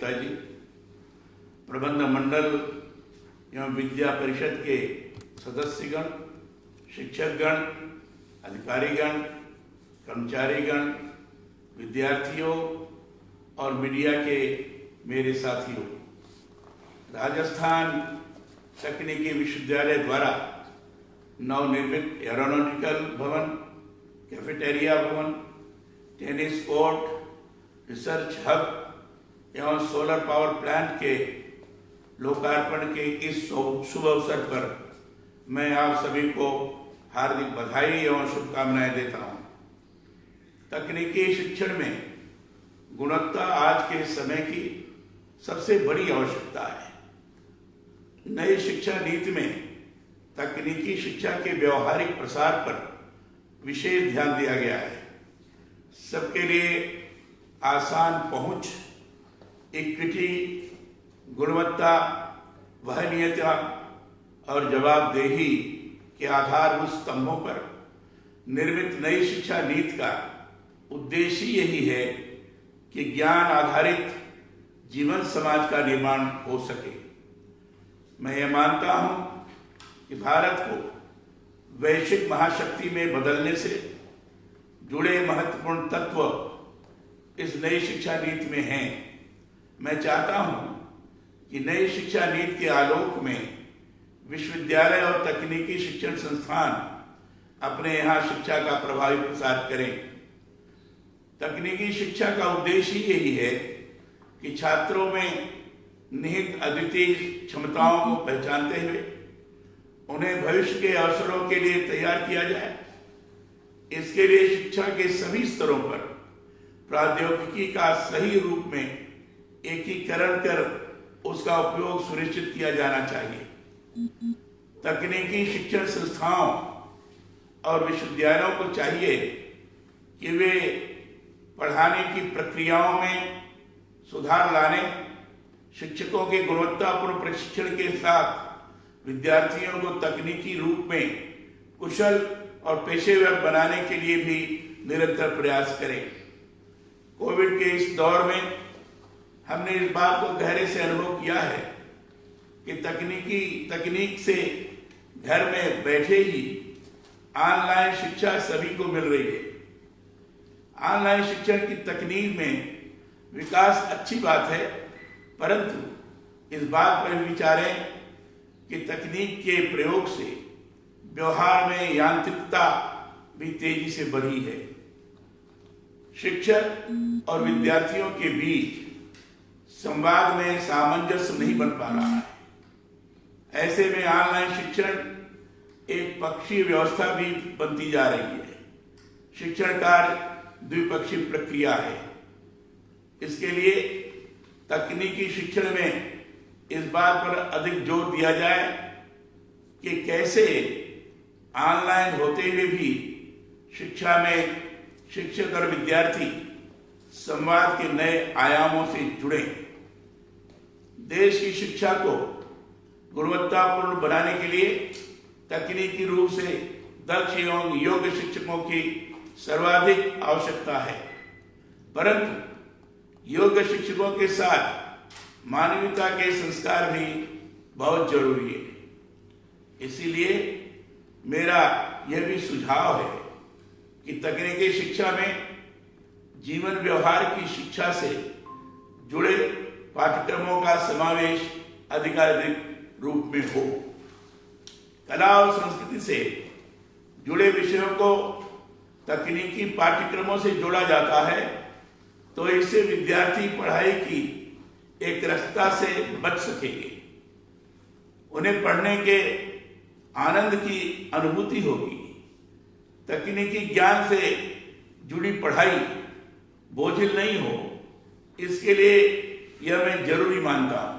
गुप्ता जी, प्रबंध मंडल एवं विद्या परिषद के सदस्यगण, शिक्षकगण, अधिकारीगण, कर्मचारीगण, विद्यार्थियों और मीडिया के मेरे साथियों, राजस्थान तकनीकी विश्वविद्यालय द्वारा नवनिर्मित एरोनॉटिकल भवन, कैफेटेरिया भवन, टेनिस कोर्ट, रिसर्च हब एवं सोलर पावर प्लांट के लोकार्पण के इस शुभ अवसर पर मैं आप सभी को हार्दिक बधाई एवं शुभकामनाएं देता हूं। तकनीकी शिक्षण में गुणवत्ता आज के समय की सबसे बड़ी आवश्यकता है। नई शिक्षा नीति में तकनीकी शिक्षा के व्यवहारिक प्रसार पर विशेष ध्यान दिया गया है। सबके लिए आसान पहुंच, इक्विटी, गुणवत्ता, वहनीयता और जवाबदेही के आधारभूत स्तंभों पर निर्मित नई शिक्षा नीति का उद्देश्य यही है कि ज्ञान आधारित जीवन समाज का निर्माण हो सके। मैं ये मानता हूं कि भारत को वैश्विक महाशक्ति में बदलने से जुड़े महत्वपूर्ण तत्व इस नई शिक्षा नीति में हैं। मैं चाहता हूं कि नई शिक्षा नीति के आलोक में विश्वविद्यालय और तकनीकी शिक्षण संस्थान अपने यहाँ शिक्षा का प्रभावी प्रसार करें। तकनीकी शिक्षा का उद्देश्य यही है कि छात्रों में निहित अद्वितीय क्षमताओं को पहचानते हुए उन्हें भविष्य के अवसरों के लिए तैयार किया जाए। इसके लिए शिक्षा के सभी स्तरों पर प्रौद्योगिकी का सही रूप में एकीकरण कर उसका उपयोग सुनिश्चित किया जाना चाहिए। तकनीकी शिक्षण संस्थाओं और विश्वविद्यालयों को चाहिए कि वे पढ़ाने की प्रक्रियाओं में सुधार लाने, शिक्षकों के गुणवत्तापूर्ण प्रशिक्षण के साथ विद्यार्थियों को तकनीकी रूप में कुशल और पेशेवर बनाने के लिए भी निरंतर प्रयास करें। कोविड के इस दौर में हमने इस बात को गहरे से अनुभव किया है कि तकनीक से घर में बैठे ही ऑनलाइन शिक्षा सभी को मिल रही है। ऑनलाइन शिक्षण की तकनीक में विकास अच्छी बात है, परंतु इस बात पर विचारें कि तकनीक के प्रयोग से व्यवहार में यांत्रिकता भी तेजी से बढ़ी है। शिक्षक और विद्यार्थियों के बीच संवाद में सामंजस्य नहीं बन पा रहा है। ऐसे में ऑनलाइन शिक्षण एक पक्षीय व्यवस्था भी बनती जा रही है। शिक्षण कार्य द्विपक्षीय प्रक्रिया है। इसके लिए तकनीकी शिक्षण में इस बात पर अधिक जोर दिया जाए कि कैसे ऑनलाइन होते हुए भी शिक्षा में शिक्षक और विद्यार्थी संवाद के नए आयामों से जुड़े। देश की शिक्षा को गुणवत्तापूर्ण बनाने के लिए तकनीकी रूप से दक्ष एवं योग्य शिक्षकों की सर्वाधिक आवश्यकता है, परंतु योग्य शिक्षकों के साथ मानवीयता के संस्कार भी बहुत जरूरी है। इसीलिए मेरा यह भी सुझाव है कि तकनीकी शिक्षा में जीवन व्यवहार की शिक्षा से जुड़े पाठ्यक्रमों का समावेश अधिकाधिक रूप में हो। कला और संस्कृति से जुड़े विषयों को तकनीकी पाठ्यक्रमों से जोड़ा जाता है तो इससे विद्यार्थी पढ़ाई की एक रास्ता से बच सकेंगे। उन्हें पढ़ने के आनंद की अनुभूति होगी। तकनीकी ज्ञान से जुड़ी पढ़ाई बोझिल नहीं हो, इसके लिए यह मैं जरूरी मानता हूं।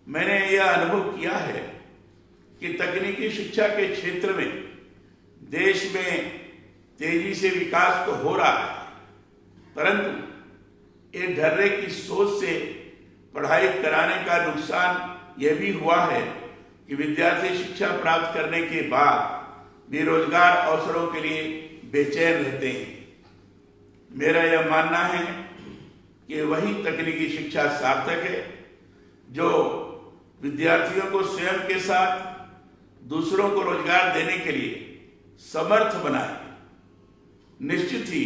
मैंने यह अनुभव किया है कि तकनीकी शिक्षा के क्षेत्र में देश में तेजी से विकास तो हो रहा है, परंतु एक ढर्रे की सोच से पढ़ाई कराने का नुकसान यह भी हुआ है कि विद्यार्थी शिक्षा प्राप्त करने के बाद बेरोजगार अवसरों के लिए बेचैन रहते हैं। मेरा यह मानना है कि वही तकनीकी शिक्षा सार्थक है जो विद्यार्थियों को स्वयं के साथ दूसरों को रोजगार देने के लिए समर्थ बनाए। निश्चित ही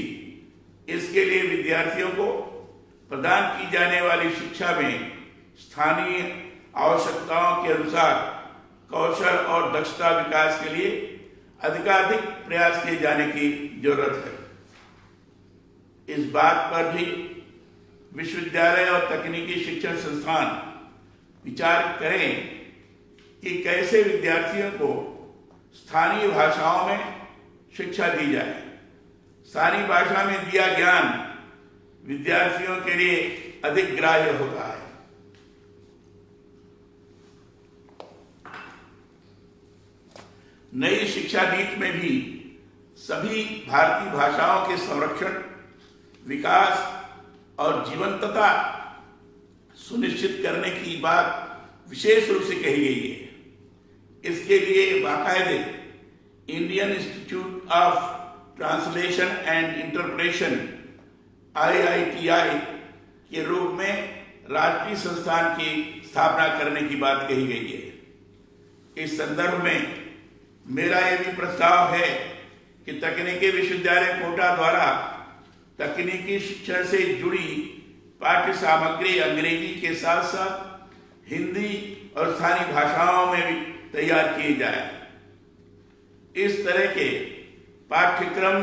इसके लिए विद्यार्थियों को प्रदान की जाने वाली शिक्षा में स्थानीय आवश्यकताओं के अनुसार कौशल और दक्षता विकास के लिए अधिकाधिक प्रयास किए जाने की जरूरत है। इस बात पर भी विश्वविद्यालय और तकनीकी शिक्षण संस्थान विचार करें कि कैसे विद्यार्थियों को स्थानीय भाषाओं में शिक्षा दी जाए। स्थानीय भाषा में दिया ज्ञान विद्यार्थियों के लिए अधिक ग्राह्य होता है। नई शिक्षा नीति में भी सभी भारतीय भाषाओं के संरक्षण, विकास और जीवंतता सुनिश्चित करने की बात विशेष रूप से कही गई है। इसके लिए बाकायदे Indian institute of translation and interpretation IITI के रूप में राष्ट्रीय संस्थान की स्थापना करने की बात कही गई है। इस संदर्भ में मेरा यह भी प्रस्ताव है कि तकनीकी विश्वविद्यालय कोटा द्वारा तकनीकी शिक्षण से जुड़ी पाठ्य सामग्री अंग्रेजी के साथ साथ हिंदी और स्थानीय भाषाओं में भी तैयार किए जाए। इस तरह के पाठ्यक्रम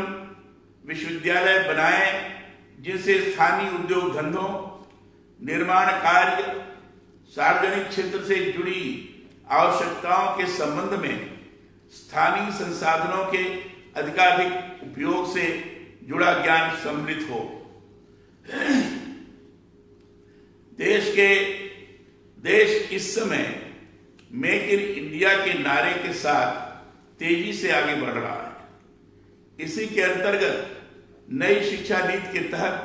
विश्वविद्यालय बनाए जिनसे स्थानीय उद्योग धंधों, निर्माण कार्य, सार्वजनिक क्षेत्र से जुड़ी आवश्यकताओं के संबंध में स्थानीय संसाधनों के अधिकाधिक उपयोग से जुड़ा ज्ञान सम्मिलित हो। देश इस समय मेक इन इंडिया के नारे के साथ तेजी से आगे बढ़ रहा है। इसी के अंतर्गत नई शिक्षा नीति के तहत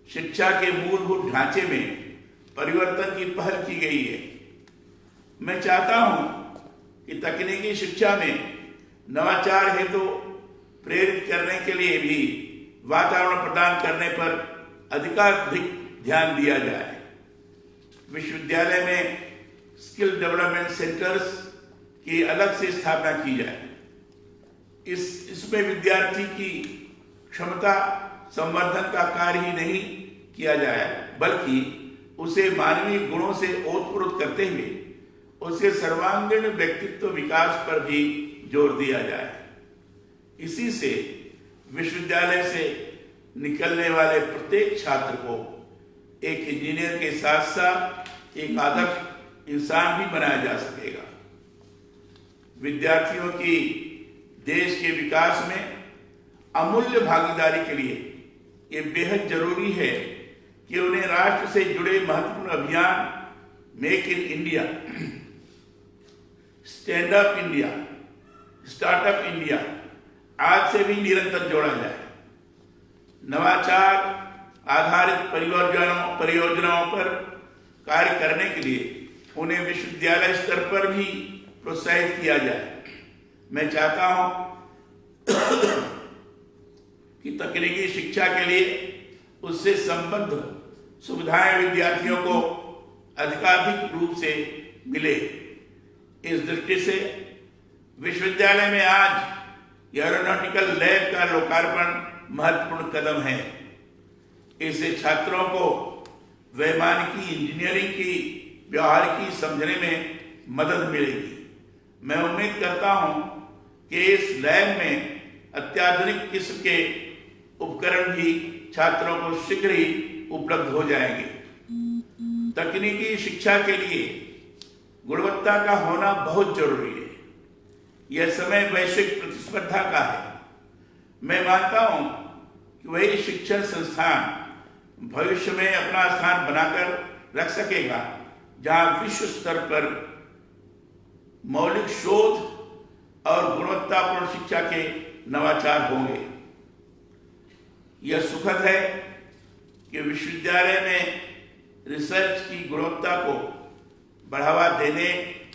शिक्षा के मूलभूत ढांचे में परिवर्तन की पहल की गई है। मैं चाहता हूं कि तकनीकी शिक्षा में नवाचार हेतु प्रेरित करने के लिए भी वातावरण प्रदान करने पर अधिकाधिक ध्यान दिया जाए। विश्वविद्यालय में स्किल डेवलपमेंट सेंटर्स की अलग से स्थापना की जाए। इसमें विद्यार्थी की क्षमता संवर्धन का कार्य ही नहीं किया जाए, बल्कि उसे मानवीय गुणों से ओतप्रोत करते हुए उसके सर्वांगीण व्यक्तित्व विकास पर भी जोर दिया जाए। इसी से विश्वविद्यालय से निकलने वाले प्रत्येक छात्र को एक इंजीनियर के साथ साथ एक आदर्श इंसान भी बनाया जा सकेगा। विद्यार्थियों की देश के विकास में अमूल्य भागीदारी के लिए ये बेहद जरूरी है कि उन्हें राष्ट्र से जुड़े महत्वपूर्ण अभियान make in India, stand up India, startup India आज से भी निरंतर जोड़ा जाए। नवाचार आधारित परियोजनाओं पर कार्य करने के लिए उन्हें विश्वविद्यालय स्तर पर भी प्रोत्साहित किया जाए। मैं चाहता हूं कि तकनीकी शिक्षा के लिए उससे संबद्ध सुविधाएं विद्यार्थियों को अधिकाधिक रूप से मिले। इस दृष्टि से विश्वविद्यालय में आज एरोनॉटिकल लैब का लोकार्पण महत्वपूर्ण कदम है। इससे छात्रों को वैमानिकी इंजीनियरिंग की व्यवहारिकी समझने में मदद मिलेगी। मैं उम्मीद करता हूं कि इस लैब में अत्याधुनिक किस्म के उपकरण भी छात्रों को शीघ्र ही उपलब्ध हो जाएंगे। तकनीकी शिक्षा के लिए गुणवत्ता का होना बहुत जरूरी है। यह समय वैश्विक प्रतिस्पर्धा का है। मैं मानता हूं कि वही शिक्षण संस्थान भविष्य में अपना स्थान बनाकर रख सकेगा जहां विश्व स्तर पर मौलिक शोध और गुणवत्तापूर्ण शिक्षा के नवाचार होंगे। यह सुखद है कि विश्वविद्यालय में रिसर्च की गुणवत्ता को बढ़ावा देने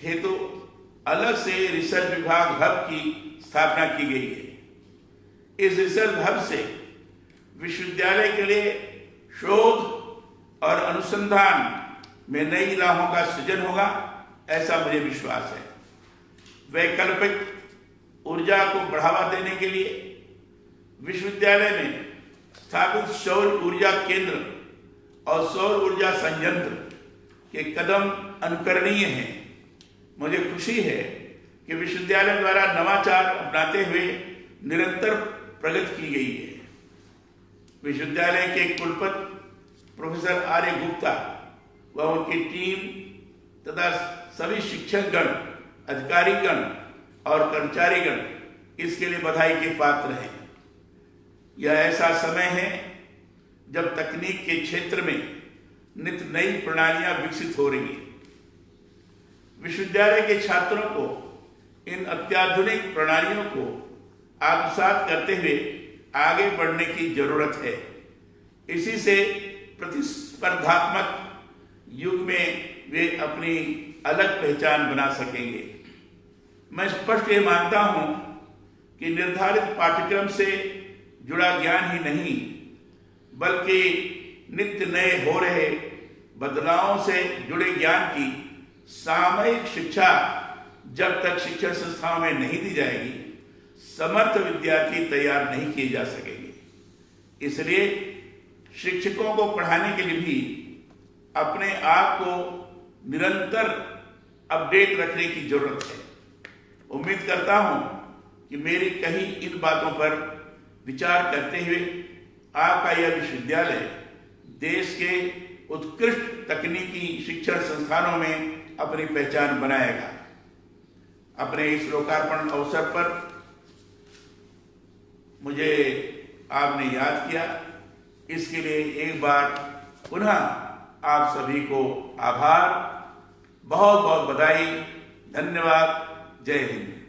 हेतु अलग से रिसर्च विभाग हब की स्थापना की गई है। इस रिसर्च हब से विश्वविद्यालय के लिए शोध और अनुसंधान में नई राहों का सृजन होगा, ऐसा मुझे विश्वास है। वैकल्पिक ऊर्जा को बढ़ावा देने के लिए विश्वविद्यालय में स्थापित सौर ऊर्जा केंद्र और सौर ऊर्जा संयंत्र के कदम अनुकरणीय हैं। मुझे खुशी है कि विश्वविद्यालय द्वारा नवाचार अपनाते हुए निरंतर प्रगति की गई है। विश्वविद्यालय के कुलपति प्रोफेसर आर्य गुप्ता व उनकी टीम तथा सभी शिक्षकगण, अधिकारीगण और कर्मचारीगण इसके लिए बधाई के पात्र हैं। यह ऐसा समय है जब तकनीक के क्षेत्र में नित नई प्रणालियां विकसित हो रही हैं। विश्वविद्यालय के छात्रों को इन अत्याधुनिक प्रणालियों को आत्मसात करते हुए आगे बढ़ने की जरूरत है। इसी से प्रतिस्पर्धात्मक युग में वे अपनी अलग पहचान बना सकेंगे। मैं स्पष्ट ये मानता हूं कि निर्धारित पाठ्यक्रम से जुड़ा ज्ञान ही नहीं, बल्कि नित्य नए हो रहे बदलावों से जुड़े ज्ञान की सामयिक शिक्षा जब तक शिक्षण संस्थाओं में नहीं दी जाएगी, समर्थ विद्यार्थी तैयार नहीं किए जा सकेंगे। इसलिए शिक्षकों को पढ़ाने के लिए भी अपने आप को निरंतर अपडेट रखने की जरूरत है। उम्मीद करता हूं कि मेरी कही इन बातों पर विचार करते हुए आपका यह विश्वविद्यालय देश के उत्कृष्ट तकनीकी शिक्षण संस्थानों में अपनी पहचान बनाएगा। अपने इस लोकार्पण अवसर पर मुझे आपने याद किया, इसके लिए एक बार पुनः आप सभी को आभार, बहुत बहुत बधाई, धन्यवाद। जय हिंद।